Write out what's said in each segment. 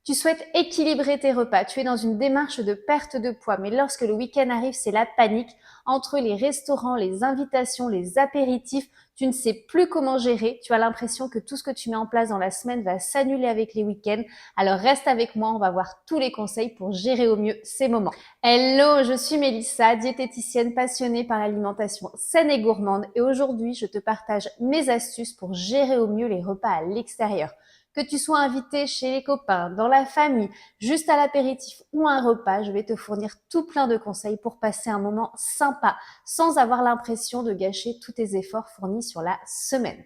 Tu souhaites équilibrer tes repas, tu es dans une démarche de perte de poids, mais lorsque le week-end arrive, c'est la panique. Entre les restaurants, les invitations, les apéritifs, tu ne sais plus comment gérer, tu as l'impression que tout ce que tu mets en place dans la semaine va s'annuler avec les week-ends. Alors reste avec moi, on va voir tous les conseils pour gérer au mieux ces moments. Hello, je suis Mélissa, diététicienne passionnée par l'alimentation saine et gourmande et aujourd'hui je te partage mes astuces pour gérer au mieux les repas à l'extérieur. Que tu sois invité chez les copains, dans la famille, juste à l'apéritif ou un repas, je vais te fournir tout plein de conseils pour passer un moment sympa sans avoir l'impression de gâcher tous tes efforts fournis sur la semaine.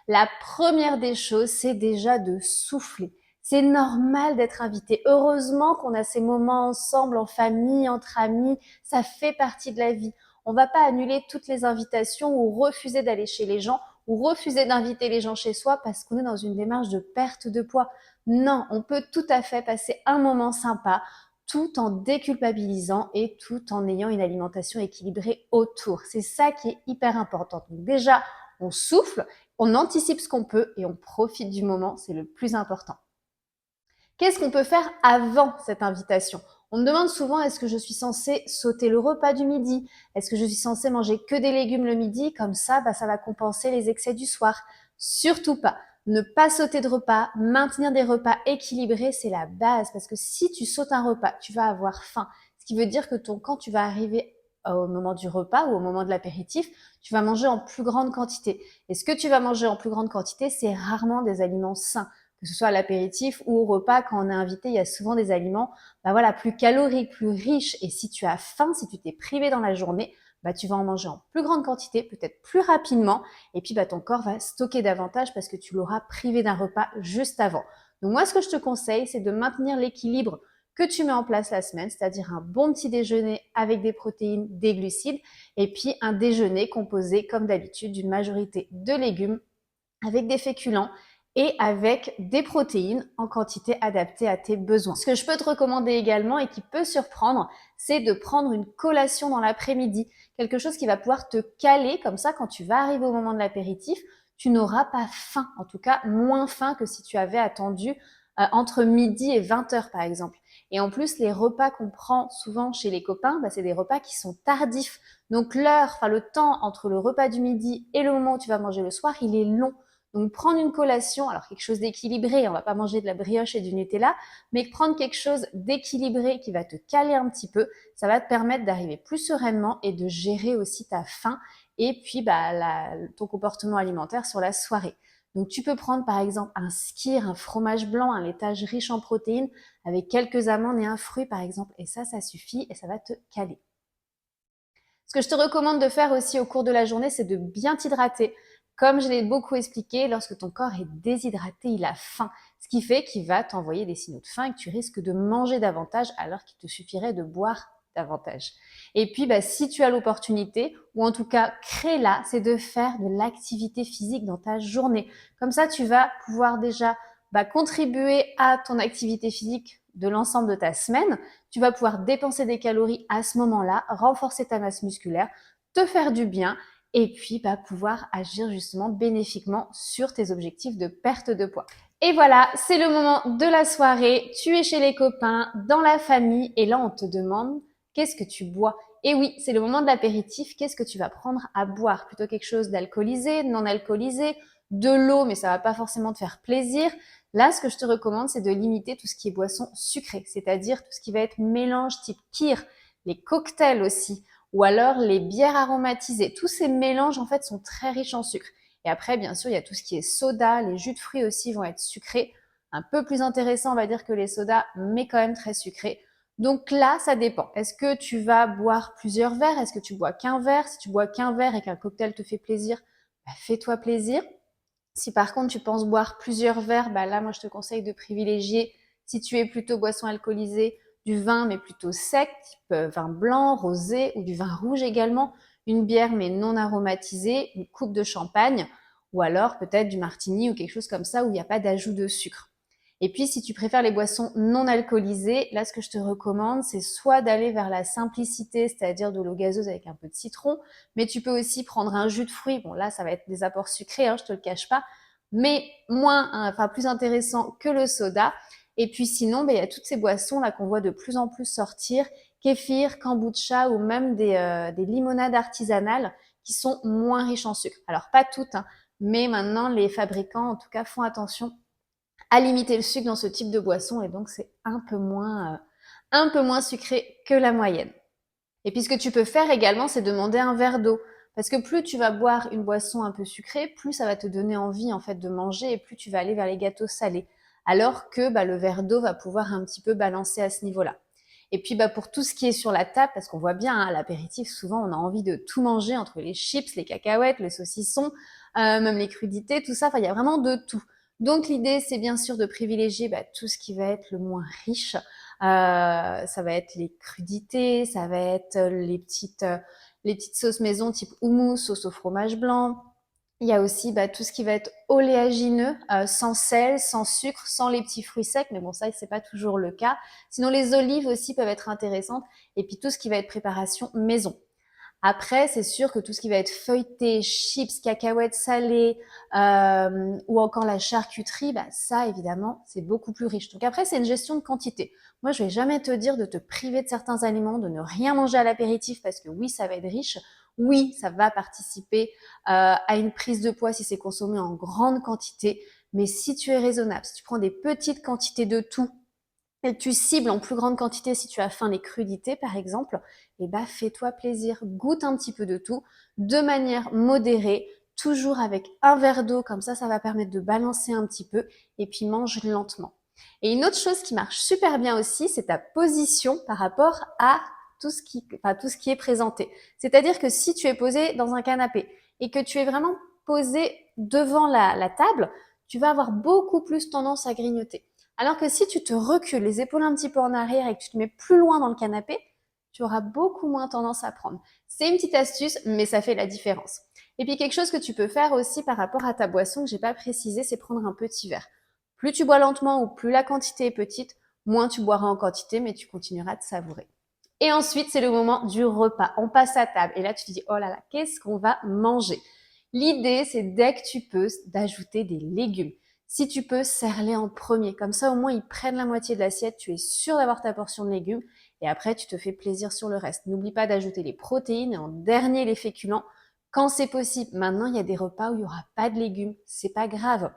La première des choses, c'est déjà de souffler. C'est normal d'être invité. Heureusement qu'on a ces moments ensemble, en famille, entre amis. Ça fait partie de la vie. On va pas annuler toutes les invitations ou refuser d'aller chez les gens ou refuser d'inviter les gens chez soi parce qu'on est dans une démarche de perte de poids. Non, on peut tout à fait passer un moment sympa tout en déculpabilisant et tout en ayant une alimentation équilibrée autour. C'est ça qui est hyper important. Donc déjà, on souffle, on anticipe ce qu'on peut et on profite du moment, c'est le plus important. Qu'est-ce qu'on peut faire avant cette invitation? On me demande souvent, est-ce que je suis censée sauter le repas du midi? Est-ce que je suis censée manger que des légumes le midi? Comme ça, ça va compenser les excès du soir. Surtout pas. Ne pas sauter de repas, maintenir des repas équilibrés, c'est la base. Parce que si tu sautes un repas, tu vas avoir faim. Ce qui veut dire que quand tu vas arriver au moment du repas ou au moment de l'apéritif, tu vas manger en plus grande quantité. Et ce que tu vas manger en plus grande quantité, c'est rarement des aliments sains. Que ce soit à l'apéritif ou au repas, quand on est invité, il y a souvent des aliments plus caloriques, plus riches. Et si tu as faim, si tu t'es privé dans la journée, tu vas en manger en plus grande quantité, peut-être plus rapidement. Et puis, ton corps va stocker davantage parce que tu l'auras privé d'un repas juste avant. Donc moi, ce que je te conseille, c'est de maintenir l'équilibre que tu mets en place la semaine, c'est-à-dire un bon petit déjeuner avec des protéines, des glucides, et puis un déjeuner composé, comme d'habitude, d'une majorité de légumes avec des féculents et avec des protéines en quantité adaptée à tes besoins. Ce que je peux te recommander également et qui peut surprendre, c'est de prendre une collation dans l'après-midi. Quelque chose qui va pouvoir te caler, comme ça quand tu vas arriver au moment de l'apéritif, tu n'auras pas faim, en tout cas moins faim que si tu avais attendu entre midi et 20 heures par exemple. Et en plus, les repas qu'on prend souvent chez les copains, c'est des repas qui sont tardifs. Donc le temps entre le repas du midi et le moment où tu vas manger le soir, il est long. Donc prendre une collation, alors quelque chose d'équilibré, on va pas manger de la brioche et du Nutella, mais prendre quelque chose d'équilibré qui va te caler un petit peu, ça va te permettre d'arriver plus sereinement et de gérer aussi ta faim et puis ton comportement alimentaire sur la soirée. Donc tu peux prendre par exemple un skyr, un fromage blanc, un laitage riche en protéines avec quelques amandes et un fruit par exemple, et ça suffit et ça va te caler. Ce que je te recommande de faire aussi au cours de la journée, c'est de bien t'hydrater. Comme je l'ai beaucoup expliqué, lorsque ton corps est déshydraté, il a faim. Ce qui fait qu'il va t'envoyer des signaux de faim et que tu risques de manger davantage alors qu'il te suffirait de boire davantage. Et puis, si tu as l'opportunité, ou en tout cas, crée-la, c'est de faire de l'activité physique dans ta journée. Comme ça, tu vas pouvoir déjà contribuer à ton activité physique de l'ensemble de ta semaine. Tu vas pouvoir dépenser des calories à ce moment-là, renforcer ta masse musculaire, te faire du bien et puis pouvoir agir justement bénéfiquement sur tes objectifs de perte de poids. Et voilà, c'est le moment de la soirée, tu es chez les copains, dans la famille et là on te demande qu'est-ce que tu bois. Et oui, c'est le moment de l'apéritif, qu'est-ce que tu vas prendre à boire? Plutôt quelque chose d'alcoolisé, non alcoolisé, de l'eau mais ça va pas forcément te faire plaisir. Là, ce que je te recommande, c'est de limiter tout ce qui est boisson sucrée, c'est-à-dire tout ce qui va être mélange type kir, les cocktails aussi, ou alors les bières aromatisées. Tous ces mélanges, en fait, sont très riches en sucre. Et après, bien sûr, il y a tout ce qui est soda, les jus de fruits aussi vont être sucrés, un peu plus intéressant, on va dire, que les sodas, mais quand même très sucrés. Donc là, ça dépend. Est-ce que tu vas boire plusieurs verres? Est-ce que tu bois qu'un verre? Si tu bois qu'un verre et qu'un cocktail te fait plaisir, fais-toi plaisir. Si par contre tu penses boire plusieurs verres, là moi je te conseille de privilégier, si tu es plutôt boisson alcoolisée, du vin mais plutôt sec, type vin blanc, rosé ou du vin rouge également, une bière mais non aromatisée, une coupe de champagne ou alors peut-être du martini ou quelque chose comme ça où il n'y a pas d'ajout de sucre. Et puis si tu préfères les boissons non alcoolisées, là ce que je te recommande c'est soit d'aller vers la simplicité, c'est-à-dire de l'eau gazeuse avec un peu de citron, mais tu peux aussi prendre un jus de fruits. Bon là ça va être des apports sucrés, je te le cache pas, mais plus intéressant que le soda. Et puis sinon, il y a toutes ces boissons là qu'on voit de plus en plus sortir, kéfir, kombucha ou même des limonades artisanales qui sont moins riches en sucre. Alors pas toutes, hein, mais maintenant les fabricants en tout cas font attention à limiter le sucre dans ce type de boisson et donc c'est un peu moins sucré que la moyenne. Et puis ce que tu peux faire également, c'est demander un verre d'eau. Parce que plus tu vas boire une boisson un peu sucrée, plus ça va te donner envie en fait de manger et plus tu vas aller vers les gâteaux salés. Alors que le verre d'eau va pouvoir un petit peu balancer à ce niveau-là. Et puis pour tout ce qui est sur la table, parce qu'on voit bien à l'apéritif, souvent on a envie de tout manger entre les chips, les cacahuètes, les saucissons, même les crudités, tout ça. Enfin, il y a vraiment de tout. Donc l'idée, c'est bien sûr de privilégier tout ce qui va être le moins riche. Ça va être les crudités, ça va être les petites sauces maison type houmous, sauce au fromage blanc. Il y a aussi tout ce qui va être oléagineux, sans sel, sans sucre, sans les petits fruits secs, mais bon ça c'est pas toujours le cas. Sinon les olives aussi peuvent être intéressantes et puis tout ce qui va être préparation maison. Après, c'est sûr que tout ce qui va être feuilleté, chips, cacahuètes salées ou encore la charcuterie, ça évidemment, c'est beaucoup plus riche. Donc après, c'est une gestion de quantité. Moi, je vais jamais te dire de te priver de certains aliments, de ne rien manger à l'apéritif parce que oui, ça va être riche. Oui, ça va participer à une prise de poids si c'est consommé en grande quantité. Mais si tu es raisonnable, si tu prends des petites quantités de tout, et tu cibles en plus grande quantité si tu as faim les crudités par exemple, fais-toi plaisir, goûte un petit peu de tout, de manière modérée, toujours avec un verre d'eau, comme ça va permettre de balancer un petit peu, et puis mange lentement. Et une autre chose qui marche super bien aussi, c'est ta position par rapport à tout ce qui est présenté. C'est-à-dire que si tu es posé dans un canapé et que tu es vraiment posé devant la table, tu vas avoir beaucoup plus tendance à grignoter. Alors que si tu te recules les épaules un petit peu en arrière et que tu te mets plus loin dans le canapé, tu auras beaucoup moins tendance à prendre. C'est une petite astuce, mais ça fait la différence. Et puis quelque chose que tu peux faire aussi par rapport à ta boisson que j'ai pas précisé, c'est prendre un petit verre. Plus tu bois lentement ou plus la quantité est petite, moins tu boiras en quantité, mais tu continueras de savourer. Et ensuite, c'est le moment du repas. On passe à table et là tu te dis, oh là là, qu'est-ce qu'on va manger? L'idée, c'est dès que tu peux, d'ajouter des légumes. Si tu peux, serre-les en premier. Comme ça, au moins, ils prennent la moitié de l'assiette. Tu es sûr d'avoir ta portion de légumes. Et après, tu te fais plaisir sur le reste. N'oublie pas d'ajouter les protéines et en dernier, les féculents. Quand c'est possible. Maintenant, il y a des repas où il n'y aura pas de légumes. C'est pas grave.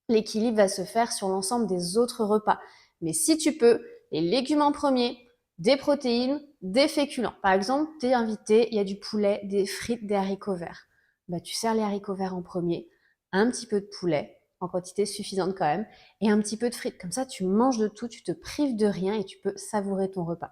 L'équilibre va se faire sur l'ensemble des autres repas. Mais si tu peux, les légumes en premier, des protéines, des féculents. Par exemple, tu es invité, il y a du poulet, des frites, des haricots verts. Tu sers les haricots verts en premier, un petit peu de poulet, en quantité suffisante quand même, et un petit peu de frites. Comme ça, tu manges de tout, tu te prives de rien et tu peux savourer ton repas.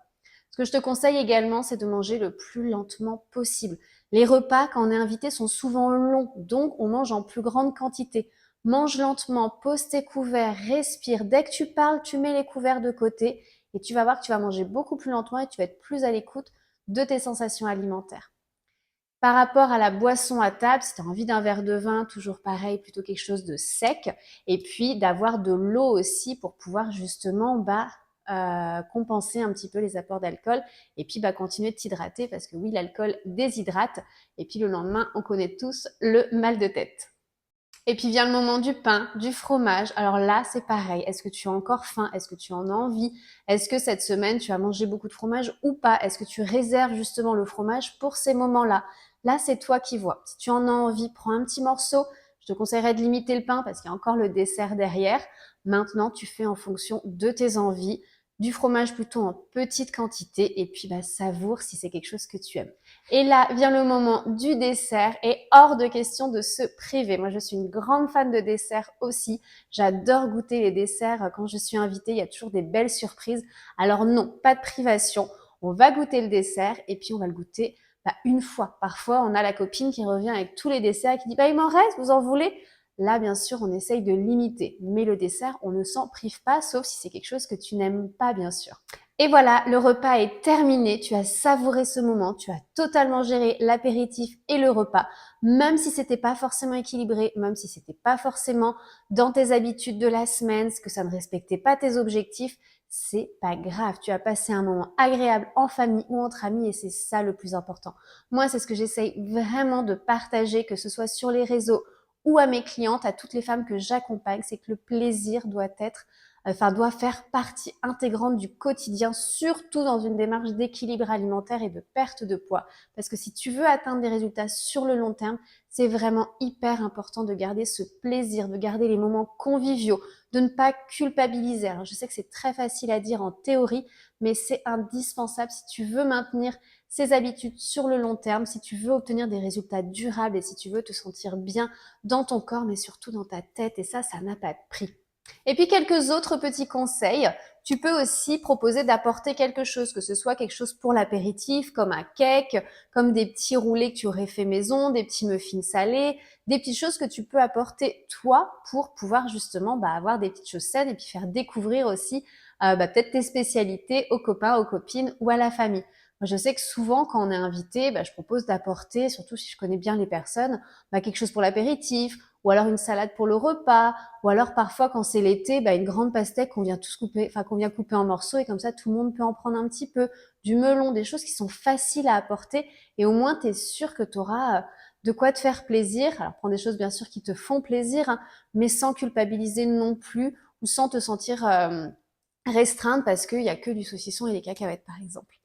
Ce que je te conseille également, c'est de manger le plus lentement possible. Les repas, quand on est invité, sont souvent longs, donc on mange en plus grande quantité. Mange lentement, pose tes couverts, respire. Dès que tu parles, tu mets les couverts de côté et tu vas voir que tu vas manger beaucoup plus lentement et tu vas être plus à l'écoute de tes sensations alimentaires. Par rapport à la boisson à table, si tu as envie d'un verre de vin, toujours pareil, plutôt quelque chose de sec. Et puis d'avoir de l'eau aussi pour pouvoir justement compenser un petit peu les apports d'alcool. Et puis continuer de t'hydrater parce que oui, l'alcool déshydrate. Et puis le lendemain, on connaît tous le mal de tête. Et puis vient le moment du pain, du fromage. Alors là, c'est pareil. Est-ce que tu as encore faim? Est-ce que tu en as envie? Est-ce que cette semaine, tu as mangé beaucoup de fromage ou pas? Est-ce que tu réserves justement le fromage pour ces moments-là? Là, c'est toi qui vois. Si tu en as envie, prends un petit morceau. Je te conseillerais de limiter le pain parce qu'il y a encore le dessert derrière. Maintenant, tu fais en fonction de tes envies. Du fromage plutôt en petite quantité et puis savoure si c'est quelque chose que tu aimes. Et là vient le moment du dessert et hors de question de se priver. Moi, je suis une grande fan de dessert aussi. J'adore goûter les desserts quand je suis invitée. Il y a toujours des belles surprises. Alors non, pas de privation. On va goûter le dessert et puis on va le goûter une fois. Parfois, on a la copine qui revient avec tous les desserts et qui dit il m'en reste, vous en voulez? Là, bien sûr, on essaye de limiter. Mais le dessert, on ne s'en prive pas, sauf si c'est quelque chose que tu n'aimes pas, bien sûr. Et voilà, le repas est terminé. Tu as savouré ce moment. Tu as totalement géré l'apéritif et le repas. Même si c'était pas forcément équilibré, même si c'était pas forcément dans tes habitudes de la semaine, que ça ne respectait pas tes objectifs, c'est pas grave. Tu as passé un moment agréable en famille ou entre amis et c'est ça le plus important. Moi, c'est ce que j'essaye vraiment de partager, que ce soit sur les réseaux ou à mes clientes, à toutes les femmes que j'accompagne, c'est que le plaisir doit être doit faire partie intégrante du quotidien, surtout dans une démarche d'équilibre alimentaire et de perte de poids. Parce que si tu veux atteindre des résultats sur le long terme, c'est vraiment hyper important de garder ce plaisir, de garder les moments conviviaux, de ne pas culpabiliser. Alors, je sais que c'est très facile à dire en théorie, mais c'est indispensable si tu veux maintenir ces habitudes sur le long terme, si tu veux obtenir des résultats durables et si tu veux te sentir bien dans ton corps, mais surtout dans ta tête. Et ça n'a pas de prix. Et puis quelques autres petits conseils. Tu peux aussi proposer d'apporter quelque chose, que ce soit quelque chose pour l'apéritif, comme un cake, comme des petits roulés que tu aurais fait maison, des petits muffins salés, des petites choses que tu peux apporter toi pour pouvoir justement avoir des petites choses saines et puis faire découvrir aussi peut-être tes spécialités aux copains, aux copines ou à la famille. Moi, je sais que souvent, quand on est invité, je propose d'apporter, surtout si je connais bien les personnes, quelque chose pour l'apéritif, ou alors une salade pour le repas, ou alors parfois quand c'est l'été, une grande pastèque qu'on vient tous couper, qu'on vient couper en morceaux et comme ça tout le monde peut en prendre un petit peu, du melon, des choses qui sont faciles à apporter et au moins tu es sûr que tu auras de quoi te faire plaisir. Alors prends des choses bien sûr qui te font plaisir, hein, mais sans culpabiliser non plus ou sans te sentir restreinte parce qu'il y a que du saucisson et des cacahuètes par exemple.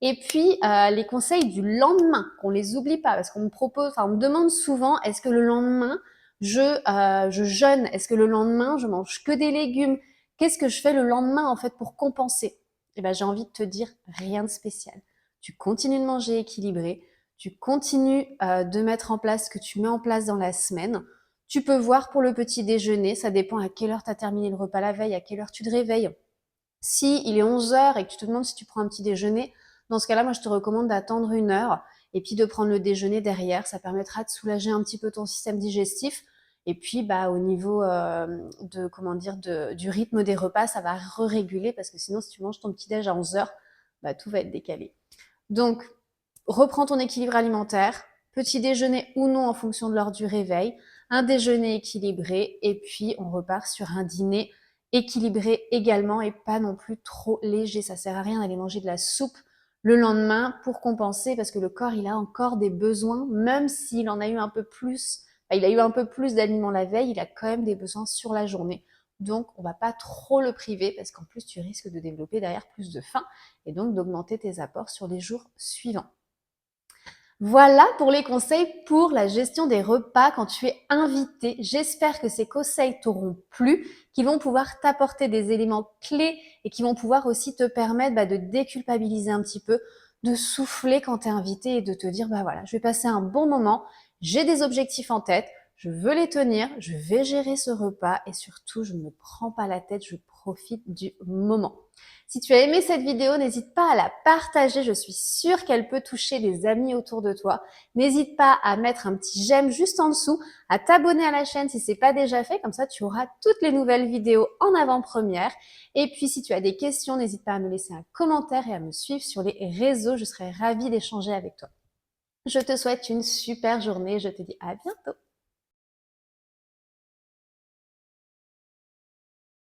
Et puis, les conseils du lendemain, qu'on les oublie pas, parce qu'on me propose, on me demande souvent, est-ce que le lendemain, je jeûne? Est-ce que le lendemain, je mange que des légumes? Qu'est-ce que je fais le lendemain, en fait, pour compenser? Eh ben, j'ai envie de te dire, rien de spécial. Tu continues de manger équilibré, tu continues de mettre en place ce que tu mets en place dans la semaine. Tu peux voir pour le petit déjeuner, ça dépend à quelle heure tu as terminé le repas la veille, à quelle heure tu te réveilles. Si il est 11 heures et que tu te demandes si tu prends un petit déjeuner, dans ce cas-là, moi, je te recommande d'attendre 1 heure et puis de prendre le déjeuner derrière. Ça permettra de soulager un petit peu ton système digestif. Et puis, au niveau du rythme des repas, ça va réguler parce que sinon, si tu manges ton petit déj à 11 heures, tout va être décalé. Donc, reprends ton équilibre alimentaire, petit déjeuner ou non en fonction de l'heure du réveil, un déjeuner équilibré et puis on repart sur un dîner équilibré également et pas non plus trop léger. Ça sert à rien d'aller manger de la soupe le lendemain pour compenser parce que le corps, il a encore des besoins, même s'il en a eu un peu plus, il a eu un peu plus d'aliments la veille, il a quand même des besoins sur la journée. Donc, on va pas trop le priver parce qu'en plus, tu risques de développer derrière plus de faim et donc d'augmenter tes apports sur les jours suivants. Voilà pour les conseils pour la gestion des repas quand tu es invité. J'espère que ces conseils t'auront plu, qu'ils vont pouvoir t'apporter des éléments clés et qui vont pouvoir aussi te permettre de déculpabiliser un petit peu, de souffler quand tu es invité et de te dire voilà, je vais passer un bon moment, j'ai des objectifs en tête, je veux les tenir, je vais gérer ce repas et surtout, je ne me prends pas la tête, je profite du moment. Si tu as aimé cette vidéo, n'hésite pas à la partager. Je suis sûre qu'elle peut toucher des amis autour de toi. N'hésite pas à mettre un petit j'aime juste en dessous, à t'abonner à la chaîne si ce n'est pas déjà fait. Comme ça, tu auras toutes les nouvelles vidéos en avant-première. Et puis, si tu as des questions, n'hésite pas à me laisser un commentaire et à me suivre sur les réseaux. Je serai ravie d'échanger avec toi. Je te souhaite une super journée. Je te dis à bientôt.